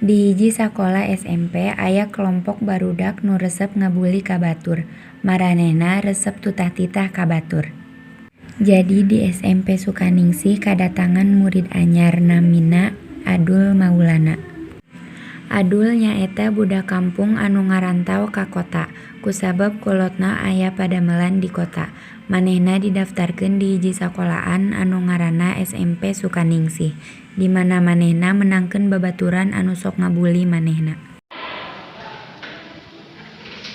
Di hiji sakola SMP aya kelompok barudak nu resep ngabuli ka batur. Maranehna resep tutah-titah ka batur. Jadi di SMP Sukaningsih kadatangan murid anyar namina Adul Maulana. Adul nyaeta budak kampung anu ngarantau ka kota. Kusabab kolotna aya padamelan di kota. Manehna didaftarkeun di hiji sakolaan anu ngaranna SMP Sukaningsih, di mana manehna menangkeun babaturan anu sok ngabuli manehna.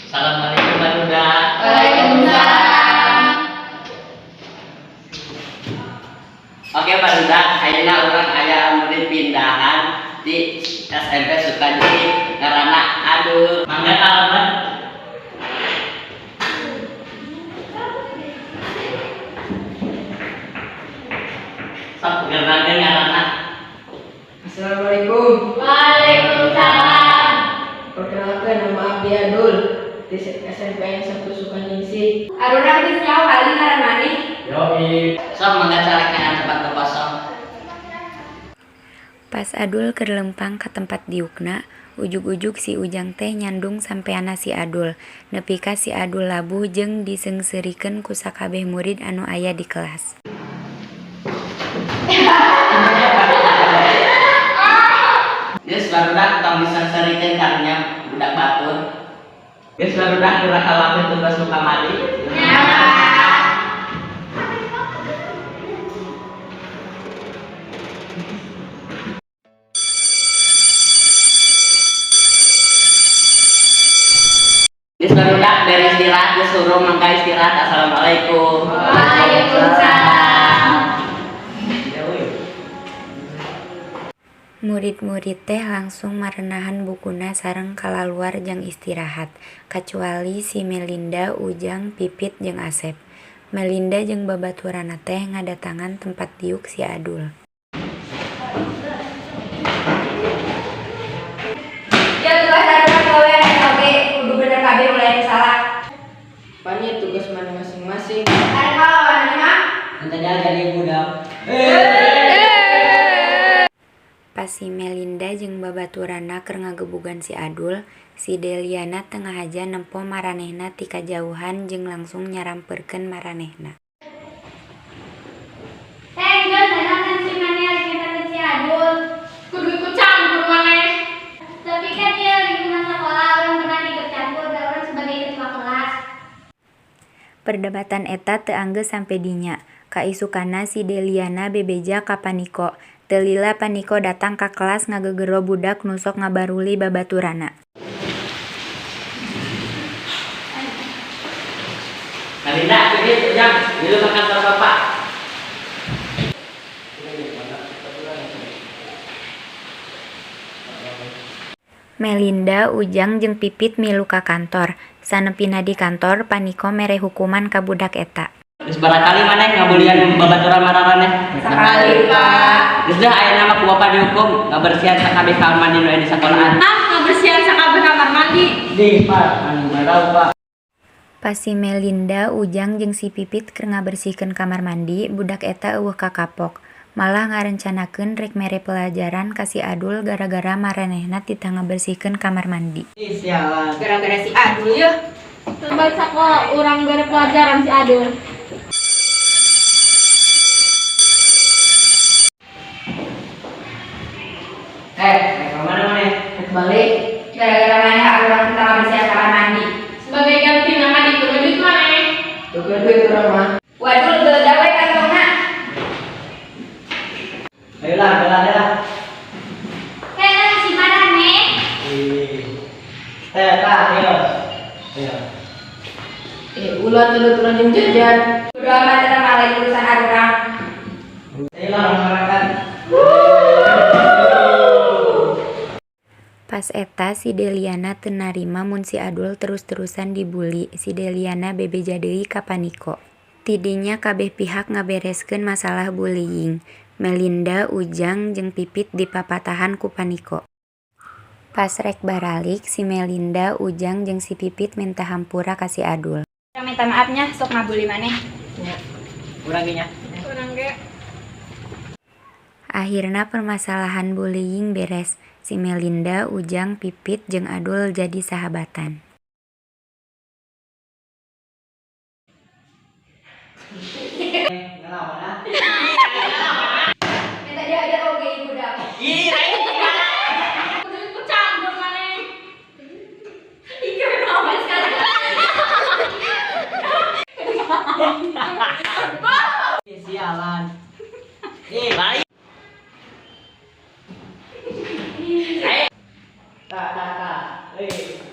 Assalamualaikum barudak. Waalaikumsalam. Oke barudak, ayeuna urang aya murid pindahan di SMP Sukaningsih ngaranna Adul. Mangga kalaban. Sok gernakeun ngaranna. Assalamualaikum. Waalaikumsalam. Perkenalkan, nama Abdi Adul di SMP 1 Sukaningsih. Arurang geus nyaho kali ngaran maneh. Yoi. Sok mangga carekan tempat kosong. Pas Adul keur lempang ka tempat diukna, ujug-ujug si Ujang teh nyandung sampeana si Adul. Nepi ka si Adul labuh jeung diseungseurikeun ku sakabeh murid anu aya di kelas. Geus barudak tong diseungseurikeun karunya budak batur. Geus barudak gerak kalakeun tugas nu kamari. Geus barudak beres istirahat geus suruh mangga istirahat. Assalamualaikum. Waalaikumsalam. Murid-murid teh langsung marenahan bukuna sareng kalaluar jang istirahat, kacuali si Melinda, Ujang, Pipit, jeung Asep. Melinda jeung babaturanna teh ngadatangan tempat diuk si Adul. Ya tugas arurang gawe oge kudu bener kabeh mulai nu salah. Pani tugas mana masing-masing. Are kalawan mah. Entahnya jadi budak. Pas si Melinda jeung babaturanna keur ngagebugan si Adul, si Deliana tengah aja nempo maranehna ti kajauhan jeung langsung nyarampeurkeun maranehna. Geus kan si maneh lagi ngetakeun si Adul. Kudu ikut campur maneh. Tapi kan dia lingkungan sekolah orang pernah ikut campur dan orang sebagai ketua kelas. Perdebatan eta teu anggeus sampe dinya. Kaisukana si Deliana bebeja ka Paniko. Teu lila Paniko datang ka kelas ngagegero budak nu sok ngabaruli babaturanna. Melinda, Pipit, Ujang, dulu ke kantor Bapak. Melinda, Ujang, jeung Pipit milu ka kantor. Sanepina di kantor, Paniko mere hukuman ka budak eta. Geus barangkali maneh ngabulian babaturan mararaneh. Sekali, Pak. Geus dah aya nama ku Bapak dihukum ngabersihan sakabeh kamar mandi nu aya di sekolahan. Ngabersihan sakabeh kamar mandi. Di Pak, anu merau Pak. Pas si Melinda, Ujang, jeung si Pipit keur ngabersihkeun kamar mandi, budak eta eueuh ka kapok. Malah ngarencanakeun rek mere pelajaran ka si Adul gara-gara maranehna titah ngabersihkeun kamar mandi. Sialan. Gara-gara si Adul ya. Tempat sekolah urang bere pelajaran si Adul. Kemana maneh? Balik. Gara-gara maneh urang kita ngabersihan kamar mandi. Sebagai ganti nama di duit maneh. Tugas duit urang mah. Waduh, geledah we kantongna. Ayolah, bela. Kayaknya si maraneh. Ayo. Ulah turun jeung jajan. Udah amat tetap lagi urusan arurang. Ayolah, makan. Pas eta si Deliana teu narima mun si Adul terus-terusan dibuli. Si Deliana bebeja deui ka Paniko. Tidinya kabeh pihak ngabereskeun masalah bullying. Melinda, Ujang, jeung Pipit dipapatahan ku Paniko. Pas rek baralik, si Melinda, Ujang, jeung si Pipit minta hampura ka si Adul. Minta maafnya, sok ngabuli maneh. Urang ge nya. Urang ge. Akhirna permasalahan bullying beres. Si Melinda, Ujang, Pipit, jeung Adul jadi sahabatan. Minta diajar oge ibu dah. Ih, lain Kudu ikut campur maneh. Iki apa sekarang? sialan. Ih, lain. Lain. Tak.